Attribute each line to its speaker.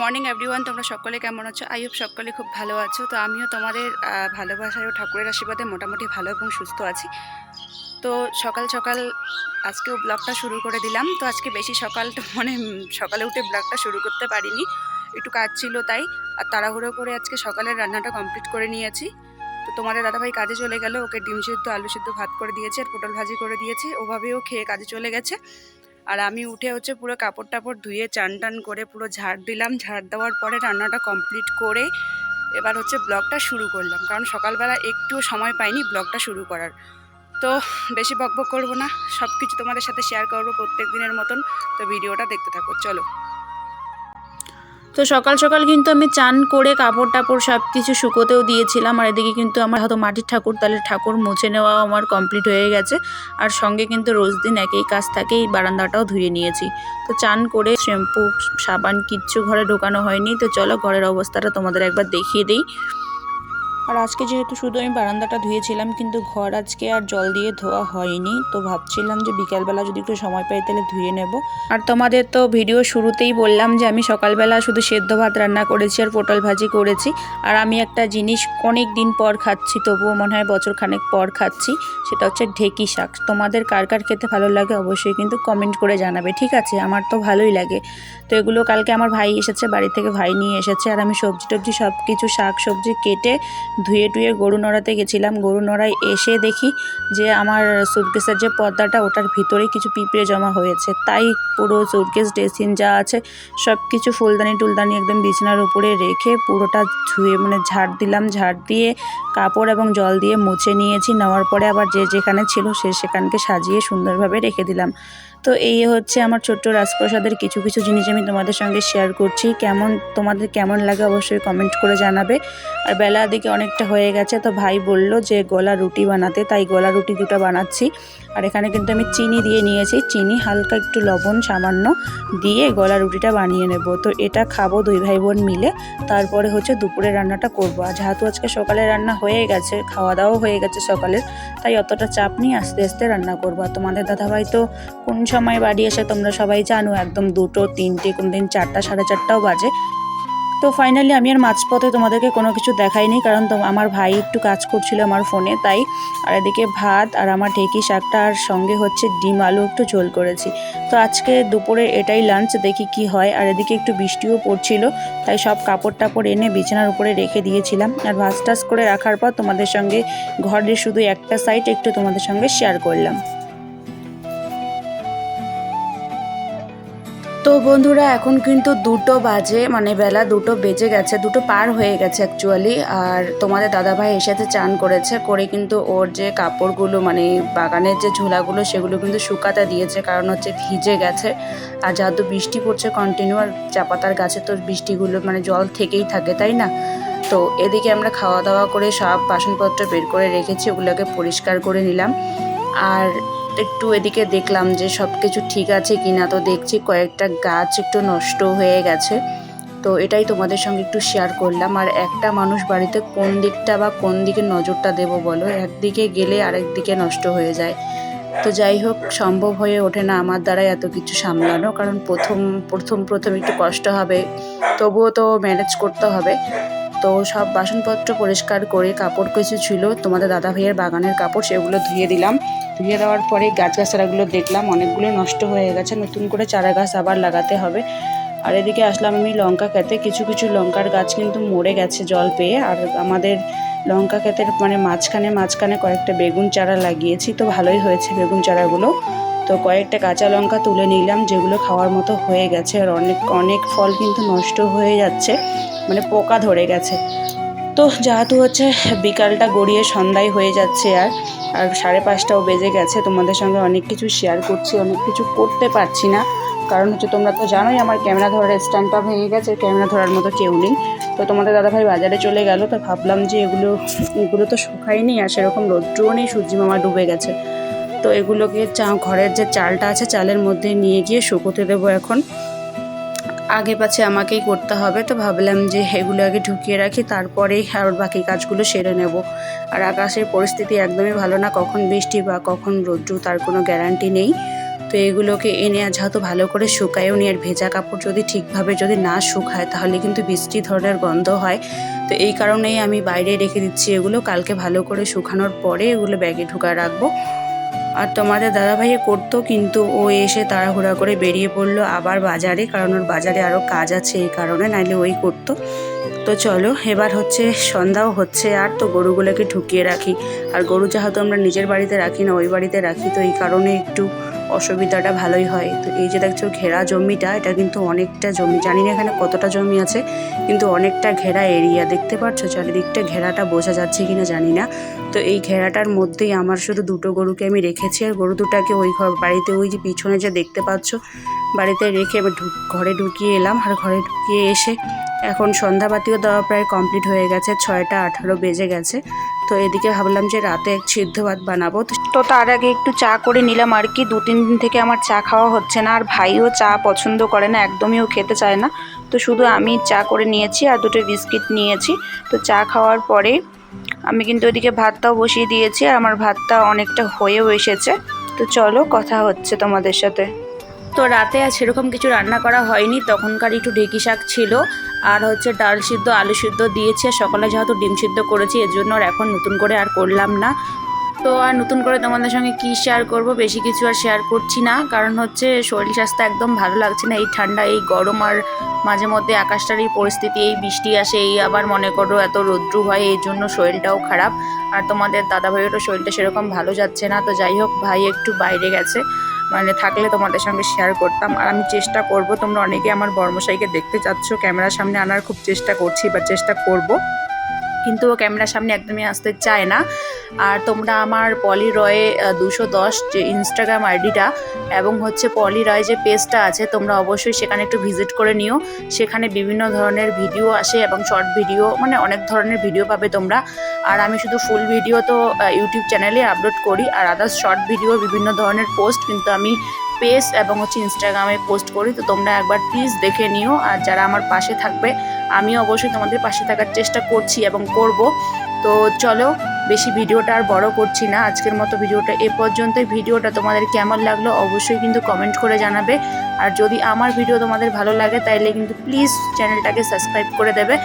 Speaker 1: Morning everyone, তোমরা সকলে কেমন আছো? আই হোপ সকলে খুব ভালো আছো। তো আমিও তোমাদের ভালোবাসায় ও ঠাকুরের আশীর্বাদে মোটামুটি ভালো এবং সুস্থ আছি। তো সকাল সকাল আজকেও ব্লগটা শুরু করে দিলাম। তো আজকে বেশি সকাল তো সকালে উঠে ব্লগটা শুরু করতে পারিনি, একটু কাজ ছিল তাই। আর তাড়াহুড়ো করে আজকে সকালের রান্নাটা কমপ্লিট করে নিয়েছি। তো তোমাদের দাদাভাই কাজে চলে গেল, ওকে ডিম সিদ্ধ আলু সিদ্ধ ভাত করে দিয়েছে আর পটল ভাজি করে দিয়েছি, ওভাবেও খেয়ে কাজে চলে গেছে। আর আমি উঠে পুরো কাপড় টাপড় ধুয়ে চান টান করে পুরো ঝাড় দিলাম। ঝাড় দেওয়ার পরে রান্নাটা কমপ্লিট করে এবার ব্লগটা শুরু করলাম, কারণ সকালবেলা একটুও সময় পাইনি ব্লগটা শুরু করার। তো বেশি বকবক করবো না, সব কিছু তোমাদের সাথে শেয়ার করবো প্রত্যেক দিনের মতন। তো ভিডিওটা দেখতে থাকো, চলো। তো সকাল সকাল কিন্তু আমি চান করে কাপড় টাপড় সব কিছু শুকোতেও দিয়েছিলাম। আর এদিকে কিন্তু আমার হয়তো মাটির ঠাকুর, তাহলে ঠাকুর মুছে নেওয়াও আমার কমপ্লিট হয়ে গেছে। আর সঙ্গে কিন্তু রোজ দিন একই কাজ থাকে, এই বারান্দাটাও ধুয়ে নিয়েছি। তো চান করে শ্যাম্পু সাবান কিচ্ছু ঘরে ঢোকানো হয়নি। তো চলো ঘরের অবস্থাটা তোমাদের একবার দেখিয়ে দিই। আর আজকে যেহেতু শুধু আমি বারান্দাটা ধুয়েছিলাম, কিন্তু ঘর আজকে আর জল দিয়ে ধোয়া হয়নি। তো ভাবছিলাম যে বিকালবেলা যদি একটু সময় পাই তাহলে ধুয়ে নেব। আর তোমাদের তো ভিডিও শুরুতেই বললাম যে আমি সকালবেলা শুধু সেদ্ধ ভাত রান্না করেছি আর পটল ভাজি করেছি। আর আমি একটা জিনিস অনেক দিন পর খাচ্ছি, তবুও মনে হয় বছর খানেক পর খাচ্ছি, সেটা হচ্ছে ঢেঁকি শাক। তোমাদের কার কার খেতে ভালো লাগে অবশ্যই কিন্তু কমেন্ট করে জানাবে, ঠিক আছে? আমার তো ভালোই লাগে। তো এগুলো কালকে আমার ভাই এসেছে, বাড়ি থেকে ভাই নিয়ে এসেছে। আর আমি সবজি টবজি সব কিছু শাক সবজি কেটে ধুয়ে টুয়ে গরু নড়াতে গেছিলাম। গরু নড়ায় এসে দেখি যে আমার সুটকেসের যে পর্দাটা, ওটার ভিতরে কিছু পিঁপড়ে জমা হয়েছে। তাই পুরো সুটকেস ড্রেসিং যা আছে সব কিছু ফুলদানি টুলদানি একদম বিছানার উপরে রেখে পুরোটা ধুয়ে ঝাড় দিলাম। ঝাড় দিয়ে কাপড় এবং জল দিয়ে মুছে নিয়েছি। নেওয়ার পরে আবার যে যেখানে ছিল সেখানকে সাজিয়ে সুন্দরভাবে রেখে দিলাম। তো এই হচ্ছে আমার ছোট্ট রাজপ্রসাদের কিছু কিছু জিনিস আমি তোমাদের সঙ্গে শেয়ার করছি। তোমাদের কেমন লাগে অবশ্যই কমেন্ট করে জানাবে। আর বেলা দিকে অনেকটা হয়ে গেছে, তো ভাই বলল যে গলা রুটি বানাতে, তাই গলা রুটি দুটো বানাচ্ছি। আর এখানে কিন্তু আমি চিনি দিয়ে নিয়েছি, চিনি হালকা একটু লবণ সামান্য দিয়ে গলা রুটিটা বানিয়ে নেব। তো এটা খাবো দুই ভাই বোন মিলে। তারপরে দুপুরে রান্নাটা করব। আর যেহেতু আজকে সকালে রান্না হয়ে গেছে, খাওয়া দাওয়াও হয়ে গেছে সকালের, তাই অতটা চাপ নিয়ে আস্তে আস্তে রান্না করবো। আর তোমাদের দাদাভাই তো কোন সময় বাড়ি আসে তোমরা সবাই জানো, একদম 2টো 3টে, কোনদিন 4টা 4:30টাও বাজে। তো ফাইনালি আমি আর মাঝপথে তোমাদেরকে কোনো কিছু দেখাইনি, কারণ আমার ভাই একটু কাজ করছিল আমার ফোনে, তাই। আর এদিকে ভাত আর আমার ঢেঁকি শাকটা, আর সঙ্গে ডিম আলু একটু ঝোল করেছি। তো আজকে দুপুরে এটাই লাঞ্চ, দেখি কি হয়। আর এদিকে একটু বৃষ্টিও পড়ছিল, তাই সব কাপড় টাপড় এনে বিছানার উপরে রেখে দিয়েছিলাম। আর ভাজ টাজ করে রাখার পর তোমাদের সঙ্গে ঘরের শুধু একটা সাইড একটু তোমাদের সঙ্গে শেয়ার করলাম। তো বন্ধুরা, এখন কিন্তু 2টো বাজে, বেলা 2টো বেজে গেছে, 2টো পার হয়ে গেছে অ্যাকচুয়ালি। আর তোমাদের দাদাভাই এসে চান করেছে, করে কিন্তু ওর যে কাপড়গুলো বাগানের যে ঝোলাগুলো সেগুলো কিন্তু শুকাতে দিয়েছে, কারণ ভিজে গেছে। আর যেহেতু বৃষ্টি পড়ছে কন্টিনিউ, আর চাপাতার গাছে তো বৃষ্টিগুলো জল থেকেই থাকে, তাই না? তো এদিকে আমরা খাওয়া দাওয়া করে সব বাসনপত্র বের করে রেখেছি, ওগুলোকে পরিষ্কার করে নিলাম। আর একটু এদিকে দেখলাম যে সব কিছু ঠিক আছে কিনা। তো দেখছি কয়েকটা গাছ একটু নষ্ট হয়ে গেছে, তো এটাই তোমাদের সঙ্গে একটু শেয়ার করলাম। আর একটা মানুষ বাড়িতে কোন দিকটা বা কোন দিকে নজরটা দেবো বলো, একদিকে গেলে আরেক দিকে নষ্ট হয়ে যায়। তো যাই হোক, সম্ভব হয়ে ওঠে না আমার দ্বারাই এত কিছু সামলানো, কারণ প্রথম একটু কষ্ট হবে, তবুও তো ম্যানেজ করতে হবে। তো সব বাসনপত্র পরিষ্কার করে কাপড় কিছু ছিল তোমাদের দাদা ভাইয়ের বাগানের কাপড়, সেগুলো ধুয়ে দিলাম। ধুয়ে দেওয়ার পরে গাছগাছালাগুলো দেখলাম অনেকগুলো নষ্ট হয়ে গেছে, নতুন করে চারা গাছ আবার লাগাতে হবে। আর এদিকে আসলাম আমি লঙ্কা খেতে। কিছু কিছু লঙ্কার গাছ কিন্তু মরে গেছে জল পেয়ে। আর আমাদের লঙ্কা ক্ষেতের মাঝখানে কয়েকটা বেগুন চারা লাগিয়েছি, তো ভালোই হয়েছে বেগুন চারাগুলো। তো কয়েকটা কাঁচা লঙ্কা তুলে নিলাম, যেগুলো খাওয়ার মতো হয়ে গেছে। আর অনেক ফল কিন্তু নষ্ট হয়ে যাচ্ছে, পোকা ধরে গেছে। তো যেহেতু বিকালটা গড়িয়ে সন্ধ্যায় হয়ে যাচ্ছে, আর 5:30টাও বেজে গেছে, তোমাদের সঙ্গে অনেক কিছু শেয়ার করছি, অনেক কিছু করতে পারছি না, কারণ তোমরা তো জানোই আমার ক্যামেরা ধরার স্ট্যান্ডটা ভেঙে গেছে, ক্যামেরা ধরার মতো কেউ নেই। তো তোমাদের দাদাভাই বাজারে চলে গেল, তো ভাবলাম যে এগুলো তো শুকায়নি, আর সেরকম রৌদ্রও নেই, সূর্যি মামা ডুবে গেছে। তো এগুলোকে ঘরের যে চালটা আছে চালের মধ্যে নিয়ে গিয়ে শুকোতে দেবো এখন। আগে পাছে আমাকেই করতে হবে, তো ভাবলাম যে এগুলো আগে ঢুকিয়ে রাখি, তারপরেই আর বাকি কাজগুলো সেরে নেব। আর আকাশের পরিস্থিতি একদমই ভালো না, কখন বৃষ্টি বা কখন রৌদ্র তার কোনো গ্যারান্টি নেই। তো এগুলোকে এনে যেহেতু ভালো করে শুকায়ও নি, আর ভেজা কাপড় যদি ঠিকভাবে যদি না শুকায় তাহলে কিন্তু বৃষ্টি ধরনের গন্ধ হয়। তো এই কারণেই আমি বাইরে রেখে দিচ্ছি এগুলো, কালকে ভালো করে শুকানোর পরে এগুলো ব্যাগে ঢুকায় রাখবো। আর তোমাদের দাদাভাইয়ে করতো, কিন্তু ও এসে তাড়াহুড়া করে বেরিয়ে পড়লো আবার বাজারে, কারণ ওর বাজারে আরও কাজ আছে এই কারণে, নাইলে ওই করতো। তো চলো এবার হচ্ছে সন্ধ্যাও হচ্ছে, আর তো গরুগুলোকে ঢুকিয়ে রাখি। আর গরু যেহেতু আমরা নিজের বাড়িতে রাখি না, ওই বাড়িতে রাখি, তো এই কারণে একটু অসুবিধাটা ভালোই হয়। তো এই যে দেখছো ঘেরা জমিটা, এটা কিন্তু অনেকটা জমি, জানি না এখানে কতটা জমি আছে, কিন্তু অনেকটা ঘেরা এরিয়া দেখতে পাচ্ছ, চারিদিকটা ঘেরাটা বোঝা যাচ্ছে কিনা জানি না। তো এই ঘেরাটার মধ্যেই আমার শুধু দুটো গরুকে আমি রেখেছি, আর গরু দুটাকে ওই বাড়িতে ওই যে পিছনে যে দেখতে পাচ্ছ বাড়িতে রেখে এবার ঘরে ঢুকিয়ে এলাম। আর ঘরে ঢুকিয়ে এসে এখন সন্ধ্যাবাতিও দেওয়া প্রায় কমপ্লিট হয়ে গেছে, 6টা 18 বেজে গেছে। তো এদিকে ভাবলাম যে রাতে সিদ্ধ ভাত বানাবো, তো তার আগে একটু চা করে নিলাম আর কি। 2-3 দিন থেকে আমার চা খাওয়া হচ্ছে না, আর ভাইও চা পছন্দ করে না, একদমই ও খেতে চায় না। তো শুধু আমি চা করে নিয়েছি আর 2টো বিস্কিট নিয়েছি। তো চা খাওয়ার পরে আমি কিন্তু ওইদিকে ভাতটাও বসিয়ে দিয়েছি, আর আমার ভাতটা অনেকটা হয়েও এসেছে। তো চলো কথা হচ্ছে তোমাদের সাথে। তো রাতে আর সেরকম কিছু রান্না করা হয়নি, তখনকার একটু ঢেঁকি শাক ছিল, আর হচ্ছে ডাল সিদ্ধ আলু সিদ্ধ দিয়েছি, আর সকালে যেহেতু ডিম সিদ্ধ করেছি এর জন্য আর এখন নতুন করে আর করলাম না। তো আর নতুন করে তোমাদের সঙ্গে কি শেয়ার করব, বেশি কিছু আর শেয়ার করছি না, কারণ হচ্ছে শরীর স্বাস্থ্য একদম ভালো লাগছে না, এই ঠান্ডা এই গরম, আর মাঝে মধ্যে আকাশটার এই পরিস্থিতি, এই বৃষ্টি আসে, এই আবার মনে করো এত রৌদ্র হয়, এই জন্য শরীরটাও খারাপ। আর তোমাদের দাদা ভাইয়েরও শরীরটা সেরকম ভালো যাচ্ছে না। তো যাই হোক, ভাই একটু বাইরে গেছে, মানে থাকলে তোমাদের সঙ্গে শেয়ার করতাম। আর আমি চেষ্টা করব, তোমরা অনেকে আমার বর্মশাইকে দেখতে চাচ্ছ, ক্যামেরার সামনে আনার খুব চেষ্টা করছি বা চেষ্টা করব, কিন্তু ও ক্যামেরার সামনে একদমই আসতে চায় না। আর তোমরা আমার পলি রয়ে 210 যে ইনস্টাগ্রাম আইডিটা এবং হচ্ছে পলি রয় যে পেজটা আছে, তোমরা অবশ্যই সেখানে একটু ভিজিট করে নিও। সেখানে বিভিন্ন ধরনের ভিডিও আসে এবং শর্ট ভিডিও, মানে অনেক ধরনের ভিডিও পাবে তোমরা। আর আমি শুধু ফুল ভিডিও তো ইউটিউব চ্যানেলে আপলোড করি, আর আদার্স শর্ট ভিডিও বিভিন্ন ধরনের পোস্ট কিন্তু আমি পেজ এবং হচ্ছে ইনস্টাগ্রামে পোস্ট করি। তো তোমরা একবার প্লিজ দেখে নিও, আর যারা আমার পাশে থাকবে, আমিও অবশ্যই তোমাদের পাশে থাকার চেষ্টা করছি এবং করব। তো চলো বেশি ভিডিওটা আর বড় করছি না, আজকের মতো ভিডিওটা এ পর্যন্তই। ভিডিওটা তোমাদের কেমন লাগলো অবশ্যই কিন্তু কমেন্ট করে জানাবে, আর যদি আমার ভিডিও তোমাদের ভালো লাগে তাইলে কিন্তু প্লিজ চ্যানেলটাকে সাবস্ক্রাইব করে দেবে।